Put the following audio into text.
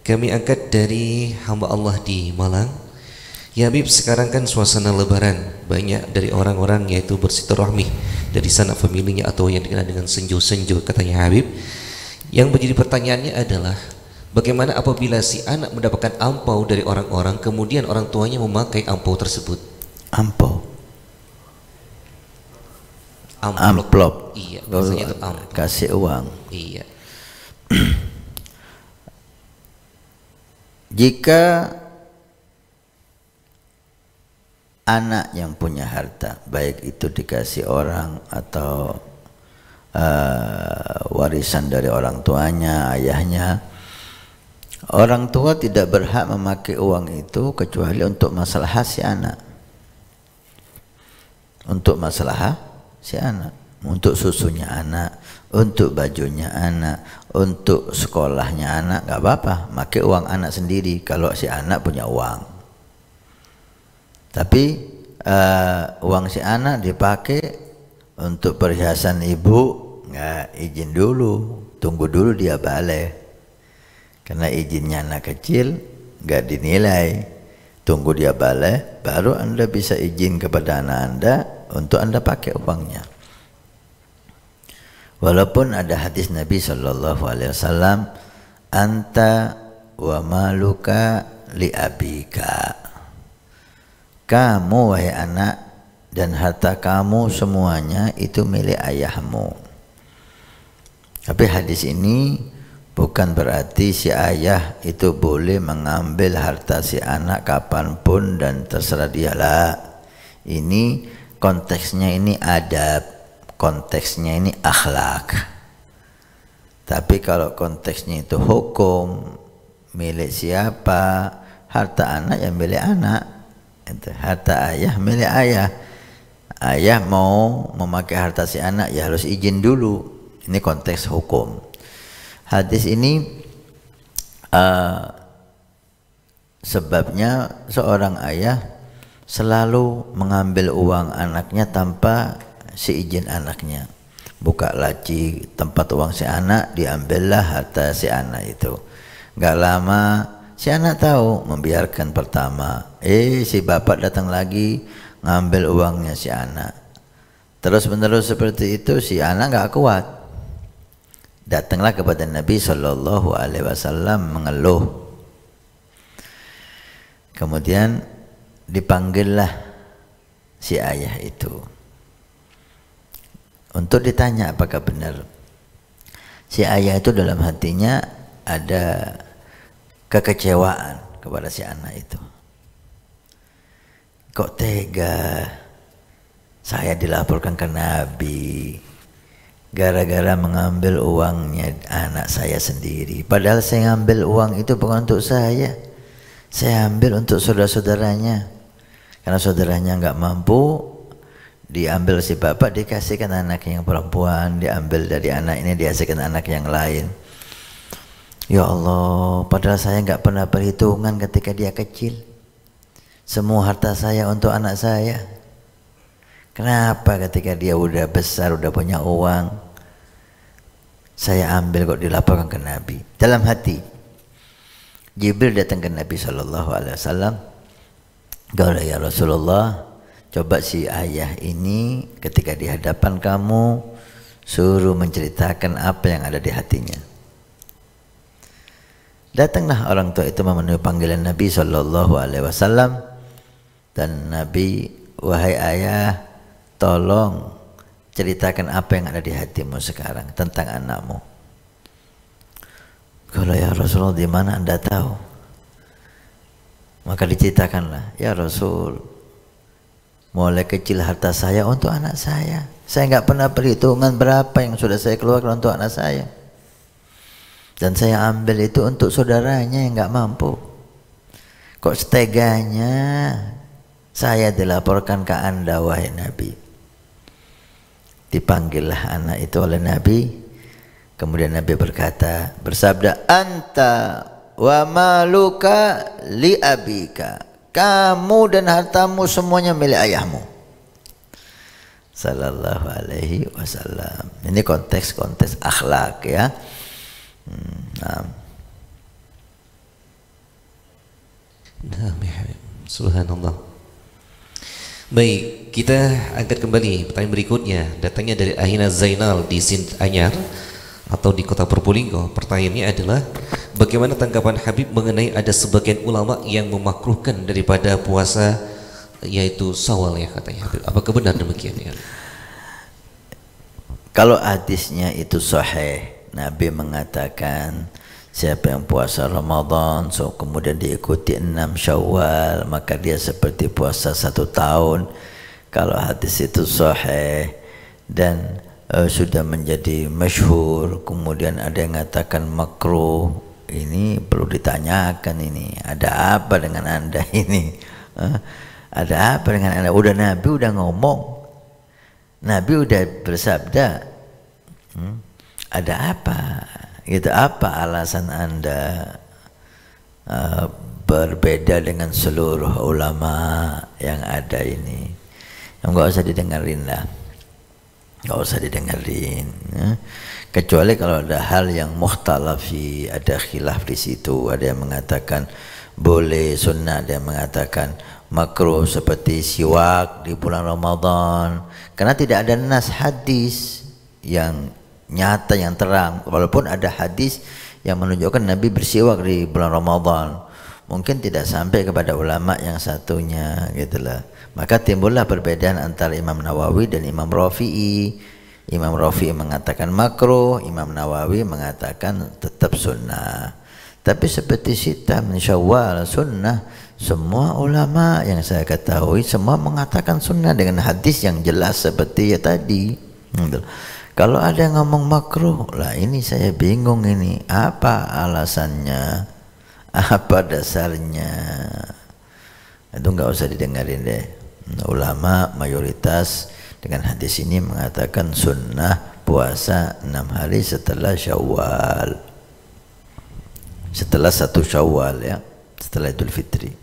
Kami angkat dari hamba Allah di Malang. Ya Habib, sekarang kan suasana lebaran, banyak dari orang-orang yaitu bersilaturahmi dari sanak familinya atau yang dikenal dengan senjo-senjo katanya Habib. Yang menjadi pertanyaannya adalah bagaimana apabila si anak mendapatkan ampau dari orang-orang, kemudian orang tuanya memakai ampau tersebut? Ampau, amplop. Iya, biasanya itu amplop. Kasih uang. Iya. Jika anak yang punya harta, baik itu dikasih orang atau warisan dari orang tuanya, ayahnya, orang tua tidak berhak memakai uang itu kecuali untuk masalah si anak. Untuk masalah si anak, untuk susunya anak, untuk bajunya anak, untuk sekolahnya anak, nggak apa-apa, pakai uang anak sendiri kalau si anak punya uang. Tapi uang si anak dipakai untuk perhiasan ibu, nggak, izin dulu, tunggu dulu dia balik. Karena izinnya anak kecil nggak dinilai, tunggu dia balik, baru Anda bisa izin kepada anak Anda untuk Anda pakai uangnya. Walaupun ada hadis Nabi SAW, anta wa maluka li abika, kamu wahai anak dan harta kamu semuanya itu milik ayahmu. Tapi hadis ini bukan berarti si ayah itu boleh mengambil harta si anak kapanpun dan terserah dialah. Ini konteksnya ini adab, konteksnya ini akhlak. Tapi kalau konteksnya itu hukum, milik siapa, harta anak yang milik anak, harta ayah milik ayah. Ayah mau memakai harta si anak ya harus izin dulu. Ini konteks hukum. Hadis ini sebabnya seorang ayah selalu mengambil uang anaknya tanpa seizin anaknya. Buka laci tempat uang si anak, diambillah harta si anak itu. Gak lama si anak tahu, membiarkan pertama. Si bapak datang lagi ngambil uangnya si anak. Terus menerus seperti itu, si anak gak kuat. Datanglah kepada Nabi SAW mengeluh. Kemudian dipanggillah si ayah itu untuk ditanya apakah benar. Si ayah itu dalam hatinya ada kekecewaan kepada si anak itu. Kok tega saya dilaporkan ke Nabi gara-gara mengambil uangnya anak saya sendiri. Padahal saya ngambil uang itu bukan untuk saya ambil untuk saudara-saudaranya. Karena saudaranya nggak mampu, diambil si bapak, dikasihkan anak yang perempuan, diambil dari anak ini, dikasihkan anak yang lain. Ya Allah, padahal saya nggak pernah perhitungan ketika dia kecil. Semua harta saya untuk anak saya. Kenapa ketika dia udah besar, udah punya uang, saya ambil kok dilaporkan ke Nabi? Dalam hati, Jibril datang ke Nabi SAW. Kalau ya Rasulullah, coba si ayah ini ketika di hadapan kamu suruh menceritakan apa yang ada di hatinya. Datanglah orang tua itu memenuhi panggilan Nabi SAW, dan Nabi, wahai ayah, tolong ceritakan apa yang ada di hatimu sekarang tentang anakmu. Kalau ya Rasulullah, di mana Anda tahu? Maka diceritakanlah, ya Rasul, mulai kecil harta saya untuk anak saya. Saya nggak pernah perhitungan berapa yang sudah saya keluarkan untuk anak saya. Dan saya ambil itu untuk saudaranya yang nggak mampu. Kok seteganya saya dilaporkan ke Anda, wahai Nabi? Dipanggillah anak itu oleh Nabi. Kemudian Nabi bersabda, anta wa maluka li abika, kamu dan hartamu semuanya milik ayahmu. Sallallahu alaihi wasallam. Ini konteks akhlak ya. Nah. Nah, subhanallah. Baik, kita angkat kembali pertanyaan berikutnya. Datangnya dari Ahina Zainal di Sint Anyar atau di Kota Probolinggo. Pertanyaannya adalah, bagaimana tanggapan Habib mengenai ada sebagian ulama yang memakruhkan daripada puasa yaitu Syawal ya katanya Habib. Apakah benar demikian ya? Kalau hadisnya itu sahih, Nabi mengatakan siapa yang puasa Ramadan kemudian diikuti 6 Syawal maka dia seperti puasa 1 tahun. Kalau hadis itu sahih dan sudah menjadi masyhur, kemudian ada yang mengatakan makruh, ini perlu ditanyakan, ini ada apa dengan anda ini? Ada apa dengan anda? Nabi udah ngomong, Nabi udah bersabda, ada apa? Gitu, apa alasan anda berbeda dengan seluruh ulama yang ada ini? Enggak usah didengarin lah, enggak usah didengarin. Kecuali kalau ada hal yang mukhtalafi, ada khilaf di situ, ada yang mengatakan boleh sunnah, ada yang mengatakan makruh seperti siwak di bulan Ramadan, karena tidak ada nas hadis yang nyata yang terang. Walaupun ada hadis yang menunjukkan Nabi bersiwak di bulan Ramadan, mungkin tidak sampai kepada ulama yang satunya gitulah. Maka timbullah perbedaan antara Imam Nawawi dan Imam Rafi'i. Imam Rafi'i mengatakan makruh, Imam Nawawi mengatakan tetap sunnah. Tapi seperti Sittah min Syawal sunnah, semua ulama yang saya ketahui semua mengatakan sunnah dengan hadis yang jelas seperti ya tadi. Kalau ada yang ngomong makruh, lah ini saya bingung ini, apa alasannya, apa dasarnya? Itu nggak usah didengarin deh. Ulama mayoritas dengan hadis ini mengatakan sunnah puasa 6 hari setelah Syawal, setelah 1 Syawal ya, setelah Idul Fitri.